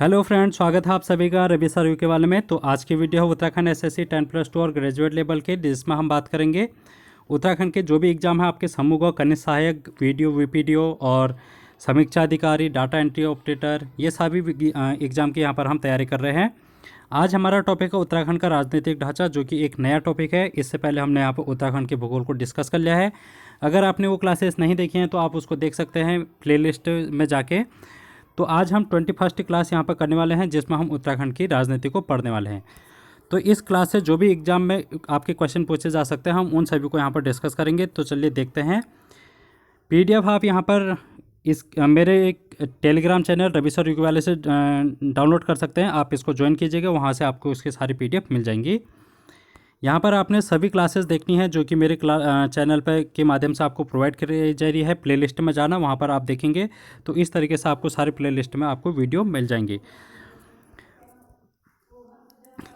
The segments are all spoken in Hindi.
हेलो फ्रेंड्स, स्वागत है आप सभी का रवि सर यूके वाले में। तो आज की वीडियो है उत्तराखंड एसएससी 10+2 और ग्रेजुएट लेवल के, जिसमें हम बात करेंगे उत्तराखंड के जो भी एग्ज़ाम है आपके समूह व कनिष्ठ सहायक, वीडियो वीपीडीओ और समीक्षा अधिकारी, डाटा एंट्री ऑपरेटर, ये सभी एग्ज़ाम की यहाँ पर हम तैयारी कर रहे हैं। आज हमारा टॉपिक है उत्तराखंड का राजनीतिक ढांचा, जो कि एक नया टॉपिक है। इससे पहले हमने यहाँ पर उत्तराखंड के भूगोल को डिस्कस कर लिया है। अगर आपने वो क्लासेस नहीं देखी हैं तो आप उसको देख सकते हैं प्लेलिस्ट में जाके। तो आज हम 21st क्लास यहाँ पर करने वाले हैं, जिसमें हम उत्तराखंड की राजनीति को पढ़ने वाले हैं। तो इस क्लास से जो भी एग्ज़ाम में आपके क्वेश्चन पूछे जा सकते हैं, हम उन सभी को यहाँ पर डिस्कस करेंगे। तो चलिए देखते हैं। पीडीएफ आप यहाँ पर इस मेरे एक telegram channel Ravi sir UK वाले से डाउनलोड कर सकते हैं। आप इसको ज्वाइन कीजिएगा, वहाँ से आपको उसकी सारी पीडीएफ मिल जाएंगी। यहाँ पर आपने सभी क्लासेस देखनी है जो कि मेरे चैनल पर के माध्यम से आपको प्रोवाइड करी जा रही है। प्लेलिस्ट में जाना, वहाँ पर आप देखेंगे तो इस तरीके से आपको सारी प्लेलिस्ट में आपको वीडियो मिल जाएंगी।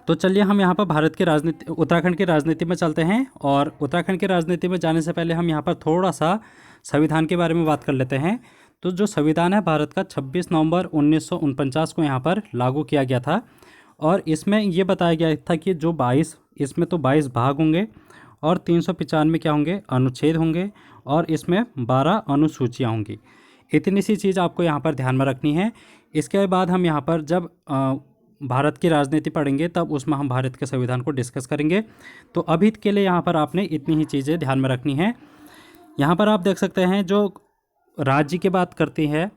तो चलिए हम यहाँ पर भारत की राजनीति, उत्तराखंड की राजनीति में चलते हैं। और उत्तराखंड की राजनीति में जाने से पहले हम यहाँ पर थोड़ा सा संविधान के बारे में बात कर लेते हैं। तो जो संविधान है भारत का 26 नवंबर 1949 को यहाँ पर लागू किया गया था। और इसमें ये बताया गया था कि जो 22 इसमें तो 22 भाग होंगे और 395 क्या होंगे, अनुच्छेद होंगे, और इसमें 12 अनुसूचियाँ होंगी। इतनी सी चीज़ आपको यहाँ पर ध्यान में रखनी है। इसके बाद हम यहाँ पर जब भारत की राजनीति पढ़ेंगे तब उसमें हम भारत के संविधान को डिस्कस करेंगे। तो अभी के लिए यहाँ पर आपने इतनी ही चीज़ें ध्यान में रखनी है। यहाँ पर आप देख सकते हैं जो राज्य की बात करती है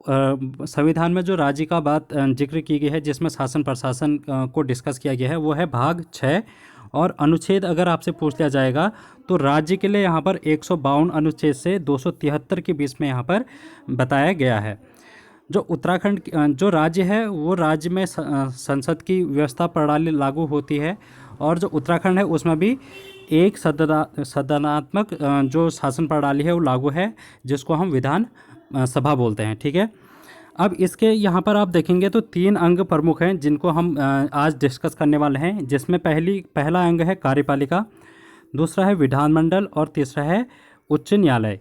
संविधान में, जो राज्य का बात जिक्र की गई है, जिसमें शासन प्रशासन को डिस्कस किया गया है, वो है भाग 6। और अनुच्छेद अगर आपसे पूछ लिया जाएगा तो राज्य के लिए यहाँ पर 152 अनुच्छेद से 273 के बीच में यहाँ पर बताया गया है। जो उत्तराखंड जो राज्य है, वो राज्य में संसद की व्यवस्था प्रणाली लागू होती है। और जो उत्तराखंड है उसमें भी एक सदनात्मक जो शासन प्रणाली है वो लागू है, जिसको हम विधान सभा बोलते हैं। ठीक है। अब इसके यहाँ पर आप देखेंगे तो 3 अंग प्रमुख हैं जिनको हम आज डिस्कस करने वाले हैं, जिसमें पहला अंग है कार्यपालिका, दूसरा है विधानमंडल और तीसरा है उच्च न्यायालय।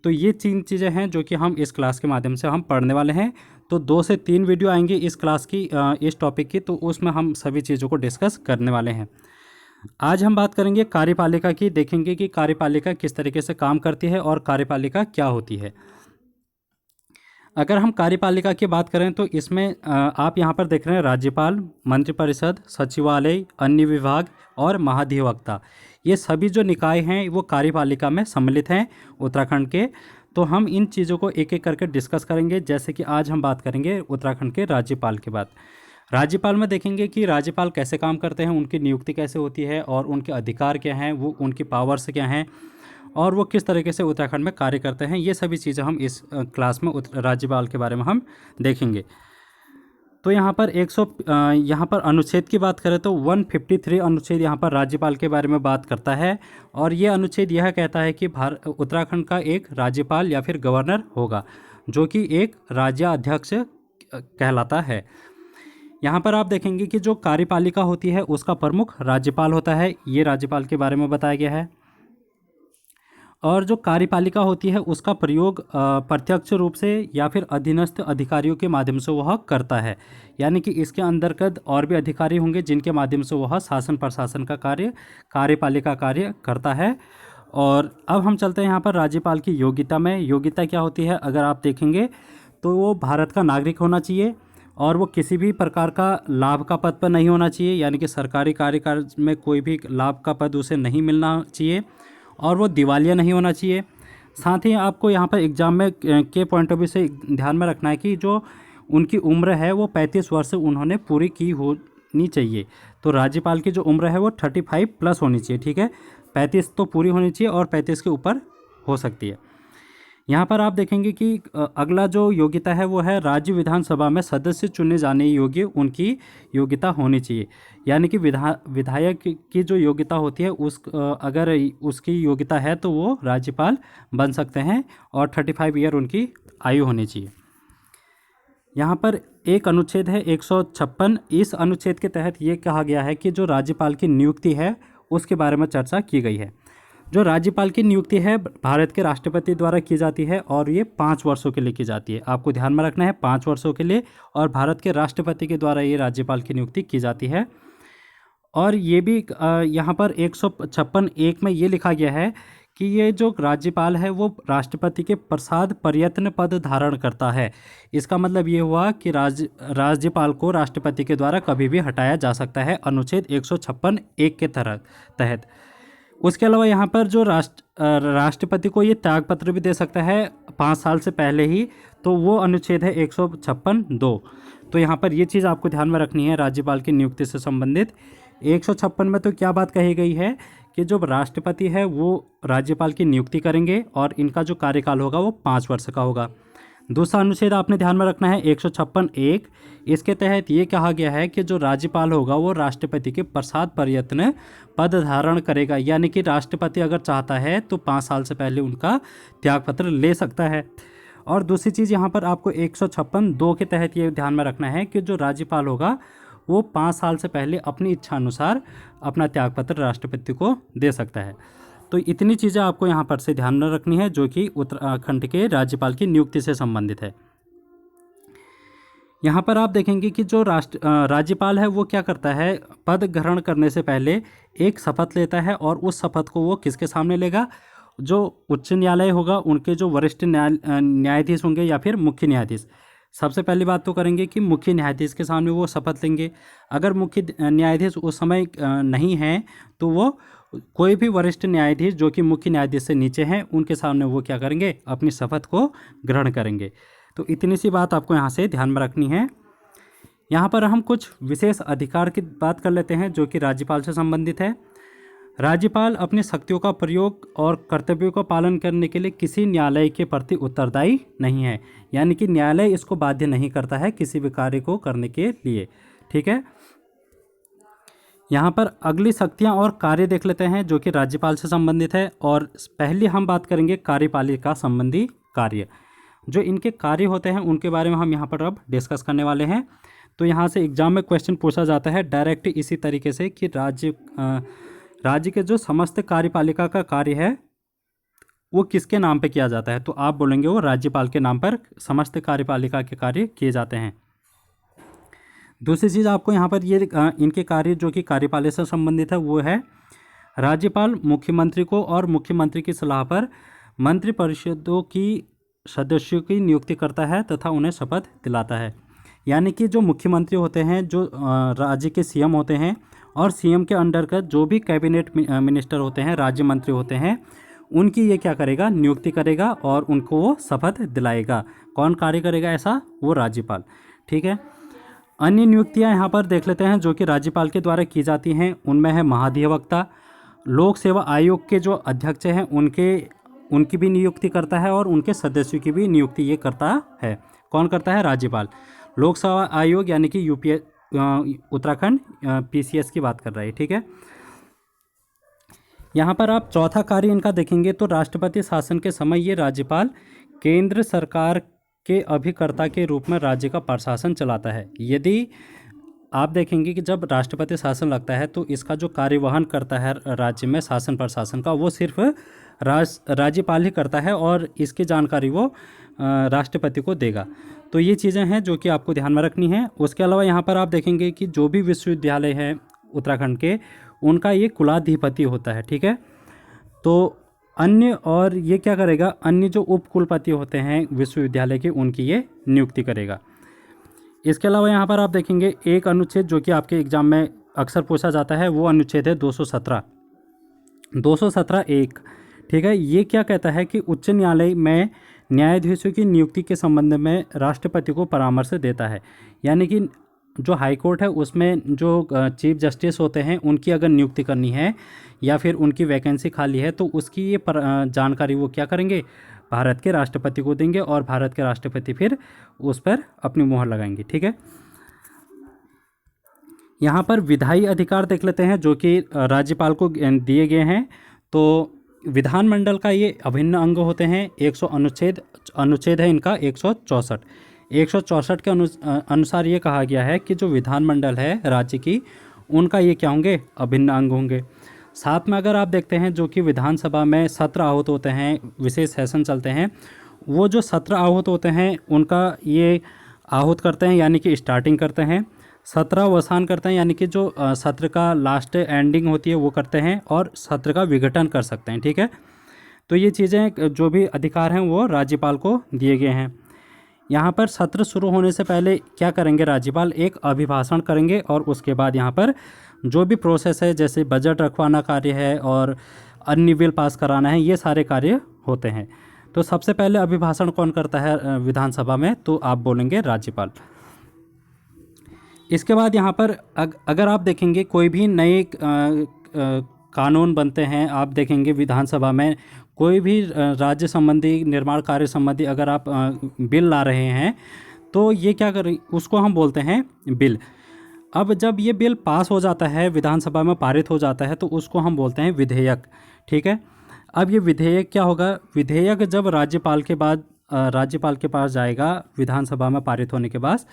तो ये 3 चीज़ें हैं जो कि हम इस क्लास के माध्यम से हम पढ़ने वाले हैं। तो 2 से 3 वीडियो आएंगी इस क्लास की, इस टॉपिक की, तो उसमें हम सभी चीज़ों को डिस्कस करने वाले हैं। आज हम बात करेंगे कार्यपालिका की, देखेंगे कि कार्यपालिका किस तरीके से काम करती है और कार्यपालिका क्या होती है। अगर हम कार्यपालिका की बात करें तो इसमें आप यहाँ पर देख रहे हैं राज्यपाल, मंत्रिपरिषद, सचिवालय, अन्य विभाग और महाधिवक्ता। ये सभी जो निकाय हैं वो कार्यपालिका में सम्मिलित हैं उत्तराखंड के। तो हम इन चीज़ों को एक एक करके डिस्कस करेंगे। जैसे कि आज हम बात करेंगे उत्तराखंड के राज्यपाल के बाद। राज्यपाल में देखेंगे कि राज्यपाल कैसे काम करते हैं, उनकी नियुक्ति कैसे होती है और उनके अधिकार क्या हैं, वो उनकी पावर्स क्या हैं और वो किस तरीके से उत्तराखंड में कार्य करते हैं। ये सभी चीज़ें हम इस क्लास में राज्यपाल के बारे में हम देखेंगे। तो यहाँ पर यहाँ पर अनुच्छेद की बात करें तो 153 अनुच्छेद यहाँ पर राज्यपाल के बारे में बात करता है। और ये अनुच्छेद यह कहता है कि उत्तराखंड का एक राज्यपाल या फिर गवर्नर होगा, जो कि एक राज्याध्यक्ष कहलाता है। यहाँ पर आप देखेंगे कि जो कार्यपालिका होती है उसका प्रमुख राज्यपाल होता है, ये राज्यपाल के बारे में बताया गया है। और जो कार्यपालिका होती है उसका प्रयोग प्रत्यक्ष रूप से या फिर अधीनस्थ अधिकारियों के माध्यम से वह करता है, यानी कि इसके अंतर्गत और भी अधिकारी होंगे जिनके माध्यम से वह शासन प्रशासन का कार्य, कार्यपालिका कार्य करता है। और अब हम चलते हैं यहाँ पर राज्यपाल की योग्यता में। योग्यता क्या होती है अगर आप देखेंगे तो वो भारत का नागरिक होना चाहिए और वो किसी भी प्रकार का लाभ का पद पर नहीं होना चाहिए, यानी कि सरकारी कार्यकाल में कोई भी लाभ का पद उसे नहीं मिलना चाहिए और वो दिवालिया नहीं होना चाहिए। साथ ही आपको यहाँ पर एग्ज़ाम में के पॉइंट ऑफ व्यू से ध्यान में रखना है कि जो उनकी उम्र है वो 35 वर्ष उन्होंने पूरी की होनी चाहिए। तो राज्यपाल की जो उम्र है वो 35+ होनी चाहिए। ठीक है, 35 तो पूरी होनी चाहिए और 35 के ऊपर हो सकती है। यहाँ पर आप देखेंगे कि अगला जो योग्यता है वो है राज्य विधानसभा में सदस्य चुने जाने योग्य उनकी योग्यता होनी चाहिए, यानी कि विधायक की जो योग्यता होती है अगर उसकी योग्यता है तो वो राज्यपाल बन सकते हैं और 35 ईयर उनकी आयु होनी चाहिए। यहाँ पर एक अनुच्छेद है 156। इस अनुच्छेद के तहत ये कहा गया है कि जो राज्यपाल की नियुक्ति है उसके बारे में चर्चा की गई है। जो राज्यपाल की नियुक्ति है भारत के राष्ट्रपति द्वारा की जाती है और ये 5 वर्षों के लिए की जाती है। आपको ध्यान में रखना है 5 वर्षों के लिए, और भारत के राष्ट्रपति के द्वारा ये राज्यपाल की नियुक्ति की जाती है। और ये भी यहाँ पर 156(1) में ये लिखा गया है कि ये जो राज्यपाल है वो राष्ट्रपति के प्रसाद प्रयत्न पद धारण करता है। इसका मतलब ये हुआ कि राज्यपाल को राष्ट्रपति के द्वारा कभी भी हटाया जा सकता है, अनुच्छेद 156(1) के तहत। उसके अलावा यहाँ पर जो राष्ट्रपति को ये त्यागपत्र भी दे सकता है 5 साल से पहले ही, तो वो अनुच्छेद है 156(2). तो यहाँ पर ये चीज़ आपको ध्यान में रखनी है राज्यपाल की नियुक्ति से संबंधित। 156 में तो क्या बात कही गई है कि जो राष्ट्रपति है वो राज्यपाल की नियुक्ति करेंगे और इनका जो कार्यकाल होगा वो 5 वर्ष का होगा। दूसरा अनुच्छेद आपने ध्यान में रखना है 156(1). इसके तहत ये कहा गया है कि जो राज्यपाल होगा वो राष्ट्रपति के प्रसाद प्रयत्न पद धारण करेगा, यानी कि राष्ट्रपति अगर चाहता है तो 5 साल से पहले उनका त्यागपत्र ले सकता है। और दूसरी चीज़ यहाँ पर आपको 156(2) के तहत ये ध्यान में रखना है कि जो राज्यपाल होगा वो 5 साल से पहले अपनी इच्छा अनुसार अपना त्यागपत्र राष्ट्रपति को दे सकता है। तो इतनी चीज़ें आपको यहाँ पर से ध्यान में रखनी है जो कि उत्तराखंड के राज्यपाल की नियुक्ति से संबंधित है। यहाँ पर आप देखेंगे कि जो राज्यपाल है वो क्या करता है, पद ग्रहण करने से पहले एक शपथ लेता है, और उस शपथ को वो किसके सामने लेगा, जो उच्च न्यायालय होगा उनके जो वरिष्ठ न्यायाधीश होंगे या फिर मुख्य न्यायाधीश। सबसे पहली बात तो करेंगे कि मुख्य न्यायाधीश के सामने वो शपथ लेंगे। अगर मुख्य न्यायाधीश उस समय नहीं है तो वो कोई भी वरिष्ठ न्यायाधीश जो कि मुख्य न्यायाधीश से नीचे हैं उनके सामने वो क्या करेंगे, अपनी शपथ को ग्रहण करेंगे। तो इतनी सी बात आपको यहाँ से ध्यान में रखनी है। यहाँ पर हम कुछ विशेष अधिकार की बात कर लेते हैं जो कि राज्यपाल से संबंधित है। राज्यपाल अपनी शक्तियों का प्रयोग और कर्तव्यों का पालन करने के लिए किसी न्यायालय के प्रति उत्तरदायी नहीं है, यानी कि न्यायालय इसको बाध्य नहीं करता है किसी भी कार्य को करने के लिए। ठीक है, यहाँ पर अगली शक्तियाँ और कार्य देख लेते हैं जो कि राज्यपाल से संबंधित है। और पहले हम बात करेंगे कार्यपालिका संबंधी कार्य। जो इनके कार्य होते हैं उनके बारे में हम यहाँ पर अब डिस्कस करने वाले हैं। तो यहाँ से एग्जाम में क्वेश्चन पूछा जाता है डायरेक्ट इसी तरीके से कि राज्य के जो समस्त कार्यपालिका का कार्य है वो किसके नाम पे किया जाता है, तो आप बोलेंगे वो राज्यपाल के नाम पर समस्त कार्यपालिका के कार्य किए जाते हैं। दूसरी चीज़ आपको यहाँ पर ये इनके कार्य जो कि कार्यपालिका से संबंधित है वो है, राज्यपाल मुख्यमंत्री को और मुख्यमंत्री की सलाह पर मंत्रिपरिषदों की सदस्यों की नियुक्ति करता है तथा उन्हें शपथ दिलाता है। यानी कि जो मुख्यमंत्री होते हैं, जो राज्य के सीएम होते हैं, और सीएम के अंडर का जो भी कैबिनेट मिनिस्टर होते हैं, राज्य मंत्री होते हैं, उनकी ये क्या करेगा, नियुक्ति करेगा और उनको वो शपथ दिलाएगा। कौन कार्य करेगा ऐसा, वो राज्यपाल। ठीक है, अन्य नियुक्तियां यहाँ पर देख लेते हैं जो कि राज्यपाल के द्वारा की जाती हैं। उनमें है महाधिवक्ता, लोक सेवा आयोग के जो अध्यक्ष हैं उनकी भी नियुक्ति करता है और उनके सदस्यों की भी नियुक्ति ये करता है। कौन करता है, राज्यपाल। लोक सेवा आयोग यानी कि उत्तराखंड PCS की बात कर रहा है। ठीक है, यहाँ पर आप चौथा कार्य इनका देखेंगे तो राष्ट्रपति शासन के समय ये राज्यपाल केंद्र सरकार के अभिकर्ता के रूप में राज्य का प्रशासन चलाता है। यदि आप देखेंगे कि जब राष्ट्रपति शासन लगता है तो इसका जो कार्यवहन करता है राज्य में शासन प्रशासन का, वो सिर्फ राज्यपाल ही करता है और इसकी जानकारी वो राष्ट्रपति को देगा। तो ये चीज़ें हैं जो कि आपको ध्यान में रखनी है। उसके अलावा यहाँ पर आप देखेंगे कि जो भी विश्वविद्यालय हैं उत्तराखंड के, उनका ये कुलाधिपति होता है। ठीक है, तो अन्य और ये क्या करेगा, अन्य जो उपकुलपति होते हैं विश्वविद्यालय के, उनकी ये नियुक्ति करेगा। इसके अलावा यहाँ पर आप देखेंगे एक अनुच्छेद जो कि आपके एग्जाम में अक्सर पूछा जाता है, वो अनुच्छेद है 217(1). ठीक है, ये क्या कहता है कि उच्च न्यायालय में न्यायाधीशों की नियुक्ति के संबंध में राष्ट्रपति को परामर्श देता है। यानी कि जो हाई कोर्ट है उसमें जो चीफ जस्टिस होते हैं उनकी अगर नियुक्ति करनी है या फिर उनकी वैकेंसी खाली है तो उसकी ये जानकारी वो क्या करेंगे, भारत के राष्ट्रपति को देंगे और भारत के राष्ट्रपति फिर उस पर अपनी मुहर लगाएंगे। ठीक है, यहाँ पर विधायी अधिकार देख लेते हैं जो कि राज्यपाल को दिए गए हैं। तो विधानमंडल का ये अभिन्न अंग होते हैं। 100 अनुच्छेद है इनका 164 के अनुसार ये कहा गया है कि जो विधानमंडल है राज्य की, उनका ये क्या होंगे, अभिन्न अंग होंगे। साथ में अगर आप देखते हैं जो कि विधानसभा में सत्र आहूत होते हैं, विशेष सेशन चलते हैं, वो जो सत्र आहूत होते हैं उनका ये आहूत करते हैं, यानी कि स्टार्टिंग करते हैं, सत्र अवसान करते हैं, यानी कि जो सत्र का लास्ट एंडिंग होती है वो करते हैं, और सत्र का विघटन कर सकते हैं। ठीक है, तो ये चीज़ें जो भी अधिकार हैं वो राज्यपाल को दिए गए हैं। यहाँ पर सत्र शुरू होने से पहले क्या करेंगे, राज्यपाल एक अभिभाषण करेंगे, और उसके बाद यहाँ पर जो भी प्रोसेस है, जैसे बजट रखवाना कार्य है और अन्य बिल पास कराना है, ये सारे कार्य होते हैं। तो सबसे पहले अभिभाषण कौन करता है विधानसभा में, तो आप बोलेंगे राज्यपाल। इसके बाद यहाँ पर अगर आप देखेंगे कोई भी नए कानून बनते हैं, आप देखेंगे विधानसभा में कोई भी राज्य संबंधी, निर्माण कार्य संबंधी अगर आप बिल ला रहे हैं, तो ये क्या करें, उसको हम बोलते हैं बिल। अब जब ये बिल पास हो जाता है, विधानसभा में पारित हो जाता है, तो उसको हम बोलते हैं विधेयक। ठीक है, अब ये विधेयक क्या होगा, विधेयक जब राज्यपाल के बाद राज्यपाल के पास जाएगा, विधानसभा में पारित होने के बाद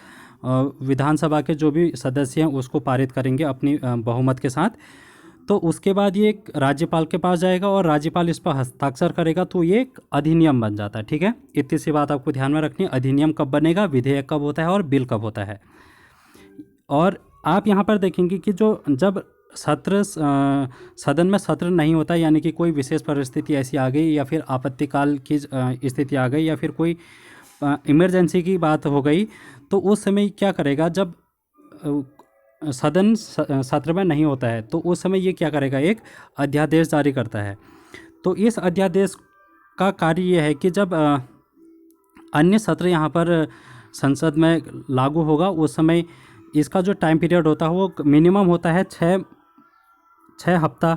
विधानसभा के जो भी सदस्य हैं उसको पारित करेंगे अपनी बहुमत के साथ, तो उसके बाद ये राज्यपाल के पास जाएगा और राज्यपाल इस पर हस्ताक्षर करेगा, तो ये एक अधिनियम बन जाता है। ठीक है, इतनी सी बात आपको ध्यान में रखनी है, अधिनियम कब बनेगा, विधेयक कब होता है और बिल कब होता है। और आप यहाँ पर देखेंगे कि जब सदन में सत्र नहीं होता, यानी कि कोई विशेष परिस्थिति ऐसी आ गई, या फिर आपत्तिकाल की स्थिति आ गई, या फिर कोई इमरजेंसी की बात हो गई, तो उस समय क्या करेगा, जब सदन सत्र में नहीं होता है, तो उस समय ये क्या करेगा, एक अध्यादेश जारी करता है। तो इस अध्यादेश का कार्य ये है कि जब अन्य सत्र यहाँ पर संसद में लागू होगा, उस समय इसका जो टाइम पीरियड होता है वो मिनिमम होता है छः हफ्ता,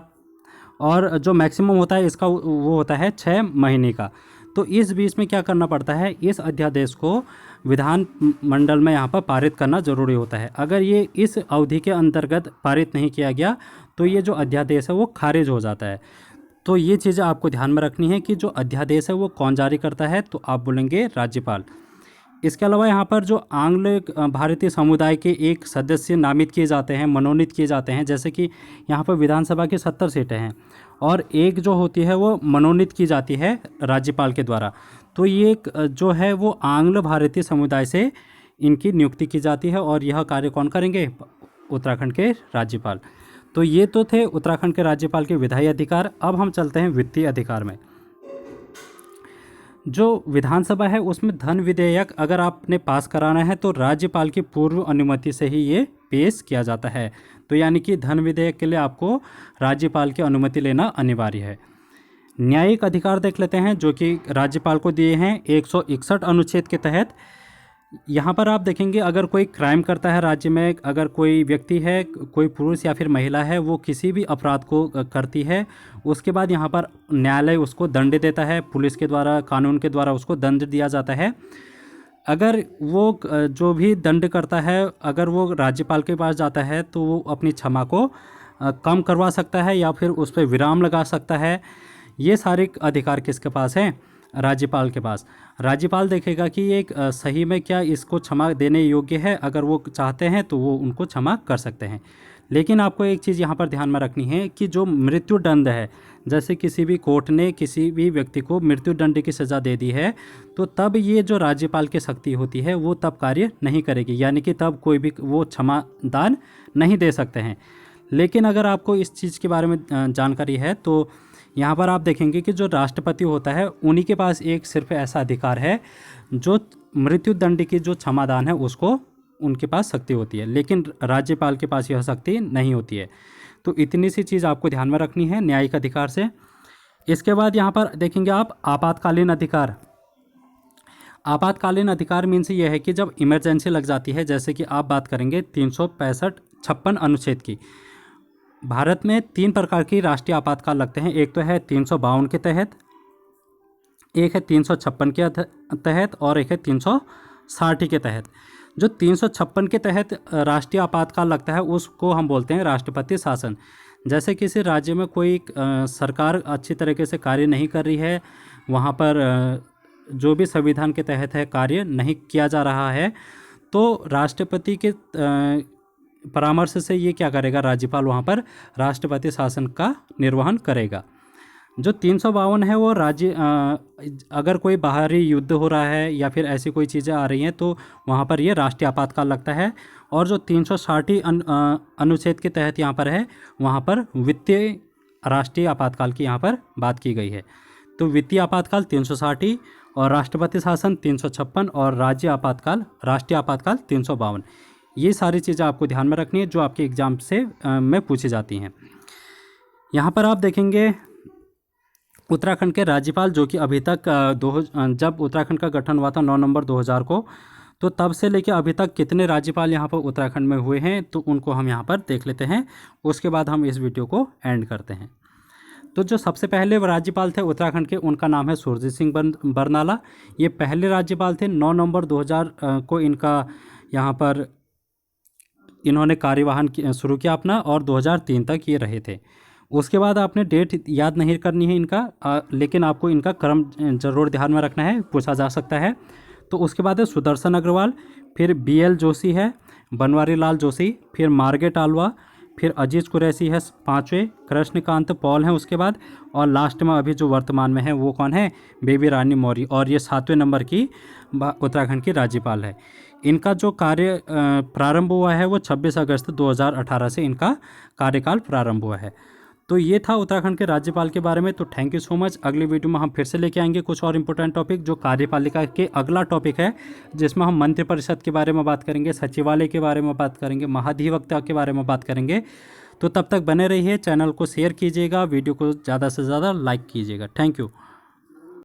और जो मैक्सिमम होता है इसका वो होता है 6 महीने का। तो इस बीच में क्या करना पड़ता है, इस अध्यादेश को विधान मंडल में यहाँ पर पारित करना ज़रूरी होता है। अगर ये इस अवधि के अंतर्गत पारित नहीं किया गया, तो ये जो अध्यादेश है वो खारिज हो जाता है। तो ये चीज़ें आपको ध्यान में रखनी है कि जो अध्यादेश है वो कौन जारी करता है, तो आप बोलेंगे राज्यपाल। इसके अलावा यहाँ पर जो आंग्ल भारतीय समुदाय के एक सदस्य नामित किए जाते हैं, मनोनीत किए जाते हैं, जैसे कि यहाँ पर विधानसभा की 70 सीटें हैं, और एक जो होती है वो मनोनीत की जाती है राज्यपाल के द्वारा। तो ये जो है वो आंग्ल भारतीय समुदाय से इनकी नियुक्ति की जाती है, और यह कार्य कौन करेंगे, उत्तराखंड के राज्यपाल। तो ये तो थे उत्तराखंड के राज्यपाल के विधायी अधिकार। अब हम चलते हैं वित्तीय अधिकार में। जो विधानसभा है उसमें धन विधेयक अगर आपने पास कराना है, तो राज्यपाल की पूर्व अनुमति से ही ये पेश किया जाता है। तो यानी कि धन विधेयक के लिए आपको राज्यपाल की अनुमति लेना अनिवार्य है। न्यायिक अधिकार देख लेते हैं जो कि राज्यपाल को दिए हैं 161 अनुच्छेद के तहत। यहाँ पर आप देखेंगे अगर कोई क्राइम करता है राज्य में, अगर कोई व्यक्ति है, कोई पुरुष या फिर महिला है, वो किसी भी अपराध को करती है, उसके बाद यहाँ पर न्यायालय उसको दंड देता है, पुलिस के द्वारा, कानून के द्वारा उसको दंड दिया जाता है। अगर वो जो भी दंड करता है, अगर वो राज्यपाल के पास जाता है, तो वो अपनी क्षमा को कम करवा सकता है या फिर उस पर विराम लगा सकता है। ये सारे अधिकार किसके पास हैं, राज्यपाल के पास। राज्यपाल देखेगा कि ये सही में क्या इसको क्षमा देने योग्य है, अगर वो चाहते हैं तो वो उनको क्षमा कर सकते हैं। लेकिन आपको एक चीज़ यहाँ पर ध्यान में रखनी है कि जो मृत्यु दंड है, जैसे किसी भी कोर्ट ने किसी भी व्यक्ति को मृत्यु दंड की सज़ा दे दी है, तो तब ये जो राज्यपाल की शक्ति होती है वो तब कार्य नहीं करेगी, यानी कि तब कोई भी वो क्षमा दान नहीं दे सकते हैं। लेकिन अगर आपको इस चीज़ के बारे में जानकारी है, तो यहाँ पर आप देखेंगे कि जो राष्ट्रपति होता है उन्हीं के पास एक सिर्फ ऐसा अधिकार है जो मृत्यु दंड की जो क्षमादान है उसको उनके पास शक्ति होती है, लेकिन राज्यपाल के पास यह शक्ति नहीं होती है। तो इतनी सी चीज़ आपको ध्यान में रखनी है न्यायिक अधिकार से। इसके बाद यहाँ पर देखेंगे आप आपातकालीन अधिकार। आपातकालीन अधिकार मीन्स ये है कि जब इमरजेंसी लग जाती है, जैसे कि आप बात करेंगे 365-56 अनुच्छेद की। भारत में 3 प्रकार की राष्ट्रीय आपातकाल लगते हैं। एक तो है 352 के तहत, एक है 356 के तहत, और एक है 360 के तहत। जो 356 के तहत राष्ट्रीय आपातकाल लगता है उसको हम बोलते हैं राष्ट्रपति शासन। जैसे किसी राज्य में कोई सरकार अच्छी तरीके से कार्य नहीं कर रही है, वहाँ पर जो भी संविधान के तहत है कार्य नहीं किया जा रहा है, तो राष्ट्रपति के परामर्श से ये क्या करेगा, राज्यपाल वहाँ पर राष्ट्रपति शासन का निर्वहन करेगा। जो 352 है वो राज्य अगर कोई बाहरी युद्ध हो रहा है या फिर ऐसी कोई चीज़ें आ रही हैं तो वहाँ पर ये राष्ट्रीय आपातकाल लगता है। और जो 360 अनुच्छेद के तहत यहाँ पर है, वहाँ पर वित्तीय राष्ट्रीय आपातकाल की यहाँ पर बात की गई है। तो वित्तीय आपातकाल 360 और राष्ट्रपति शासन 356 और राज्य आपातकाल राष्ट्रीय आपातकाल 352। ये सारी चीज़ें आपको ध्यान में रखनी है जो आपके एग्ज़ाम से में पूछी जाती हैं। यहाँ पर आप देखेंगे उत्तराखंड के राज्यपाल जो कि अभी तक जब उत्तराखंड का गठन हुआ था 9 नवंबर 2000 को, तो तब से लेकर अभी तक कितने राज्यपाल यहाँ पर उत्तराखंड में हुए हैं तो उनको हम यहाँ पर देख लेते हैं। उसके बाद हम इस वीडियो को एंड करते हैं। तो जो सबसे पहले राज्यपाल थे उत्तराखंड के, उनका नाम है सुरजीत सिंह बरनाला। ये पहले राज्यपाल थे। 9 नवंबर 2000 को इनका यहाँ पर इन्होंने कार्यवाहन शुरू किया अपना और 2003 तक ये रहे थे। उसके बाद आपने डेट याद नहीं करनी है इनका, लेकिन आपको इनका क्रम जरूर ध्यान में रखना है, पूछा जा सकता है। तो उसके बाद है सुदर्शन अग्रवाल, फिर BL जोशी है, बनवारी लाल जोशी, फिर मार्गेट आलवा, फिर अजीज कुरैशी है 5वें, कृष्णकांत पॉल हैं उसके बाद, और लास्ट में अभी जो वर्तमान में है वो कौन है, बेबी रानी मौर्य, और ये 7वें नंबर की उत्तराखंड की राज्यपाल है। इनका जो कार्य प्रारंभ हुआ है वो 26 अगस्त 2018 से इनका कार्यकाल प्रारंभ हुआ है। तो ये था उत्तराखंड के राज्यपाल के बारे में। तो थैंक यू सो मच। अगली वीडियो में हम फिर से लेके आएंगे कुछ और इम्पोर्टेंट टॉपिक। जो कार्यपालिका के अगला टॉपिक है जिसमें हम मंत्रिपरिषद के बारे में बात करेंगे, सचिवालय के बारे में बात करेंगे, महाधिवक्ता के बारे में बात करेंगे। तो तब तक बने रहिए, चैनल को शेयर कीजिएगा, वीडियो को ज़्यादा से ज़्यादा लाइक कीजिएगा। Thank you.